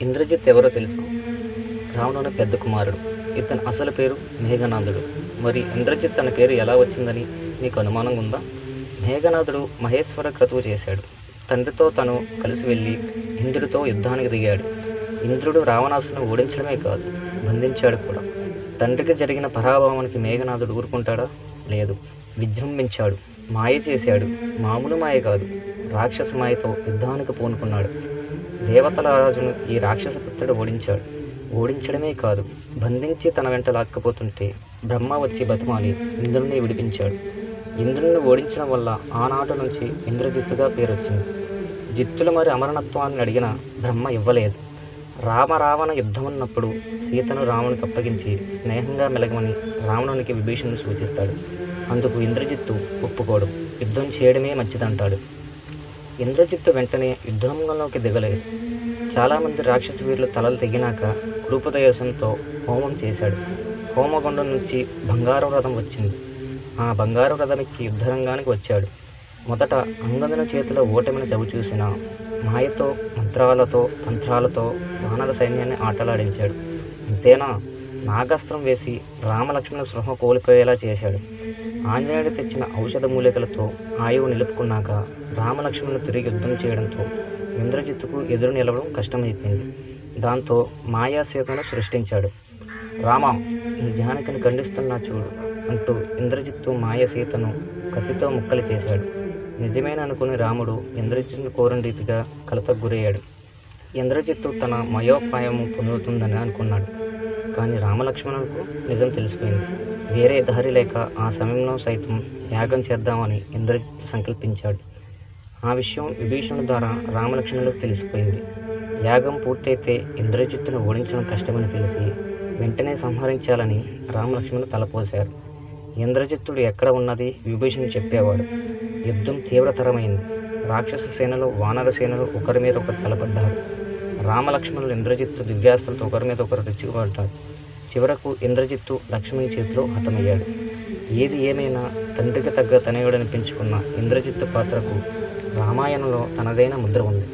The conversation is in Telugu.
ఇంద్రజిత్ ఎవరో తెలుసా? రావణుని పెద్ద కుమారుడు. ఇతని అసలు పేరు మేఘనాథుడు. మరి ఇంద్రజిత్ అనే పేరు ఎలా వచ్చిందని మీకు అనుమానం ఉందా? మేఘనాథుడు మహేశ్వర క్రతువు చేశాడు. తండ్రితో తను కలిసి వెళ్ళి ఇంద్రుడితో యుద్ధానికి దిగాడు. ఇంద్రుడు రావణాసును ఓడించడమే కాదు, బంధించాడు కూడా. తండ్రికి జరిగిన పరాభవానికి మేఘనాథుడు ఊరుకుంటాడా? లేదు. విజృంభించాడు, మాయ చేశాడు. మామూలు మాయ కాదు, రాక్షస మాయతో యుద్ధానికి పూనుకున్నాడు. దేవతల రాజును ఈ రాక్షస పుత్రుడు ఓడించాడు. ఓడించడమే కాదు, బంధించి తన వెంట లాక్కపోతుంటే బ్రహ్మ వచ్చి బతిమాలి ఇంద్రుడిని విడిపించాడు. ఇంద్రుడిని ఓడించడం వల్ల ఆనాటి నుంచి ఇంద్రజిత్తుగా పేరొచ్చింది. జిత్తులు మరి అమరనత్వాన్ని అడిగిన బ్రహ్మ ఇవ్వలేదు. రావణ యుద్ధమున్నప్పుడు సీతను రావణునికి అప్పగించి స్నేహంగా మెలగమని రావణునికి విభీషణుడు సూచిస్తాడు. అందుకు ఇంద్రజిత్తు ఒప్పుకోడు. యుద్ధం చేయడమే మంచిదంటాడు. ఇంద్రజిత్తు వెంటనే యుద్ధరంగంలోకి దిగలేదు. చాలామంది రాక్షస వీరులు తలలు తెగినాక కృపదయసంతో హోమం చేశాడు. హోమగుండం నుంచి బంగారు రథం వచ్చింది. ఆ బంగారు రథం ఎక్కి యుద్ధరంగానికి వచ్చాడు. మొదట అంగదుని చేతిలో ఓటమిని చవిచూసిన మాయతో, మంత్రాలతో, తంత్రాలతో వానర సైన్యాన్ని ఆటలాడించాడు. అంతేనా, నాగాస్త్రం వేసి రామలక్ష్మణ స్పృహ కోల్పోయేలా చేశాడు. ఆంజనేయుడు తెచ్చిన ఔషధ మూలికలతో ఆయువు నిలుపుకున్నాక రామలక్ష్మణులు తిరిగి యుద్ధం చేయడంతో ఇంద్రజిత్తుకు ఎదురు నిలవడం కష్టమైపోయింది. దాంతో మాయాసీతను సృష్టించాడు. రామా, ఈ జానకిని ఖండిస్తున్నా చూడు అంటూ ఇంద్రజిత్తు మాయాసీతను కత్తితో ముక్కలు చేశాడు. నిజమేన అనుకుని రాముడు ఇంద్రజిత్తును కోరిన రీతిగా కలతకు గురయ్యాడు. ఇంద్రజిత్తు తన మయోపాయము పొందుతుందని అనుకున్నాడు. కానీ రామలక్ష్మణులకు నిజం తెలిసిపోయింది. వేరే దారి లేక ఆ సమయంలో సైతం యాగం చేద్దామని ఇంద్రజిత్తు సంకల్పించాడు. ఆ విషయం విభీషణుడి ద్వారా రామలక్ష్మణులకు తెలిసిపోయింది. యాగం పూర్తయితే ఇంద్రజిత్తును ఓడించడం కష్టమని తెలిసి వెంటనే సంహరించాలని రామలక్ష్మణులు తలపోశారు. ఇంద్రజిత్తుడు ఎక్కడ ఉన్నది విభీషణుడు చెప్పేవాడు. యుద్ధం తీవ్రతరమైంది. రాక్షస సేనలు, వానర సేనలు ఒకరి మీద ఒకరు తలపడ్డారు. రామలక్ష్మణులు ఇంద్రజిత్తు దివ్యాస్త్రాలతో ఒకరి మీద ఒకరు రెచ్చిపడ్డారు. చివరకు ఇంద్రజిత్తు లక్ష్మణుని చేతిలో హతమయ్యాడు. ఏది ఏమైనా తండ్రికి తగ్గ తనయుడని పెంచుకున్న ఇంద్రజిత్తు పాత్రకు రామాయణంలో తనదైన ముద్ర ఉంది.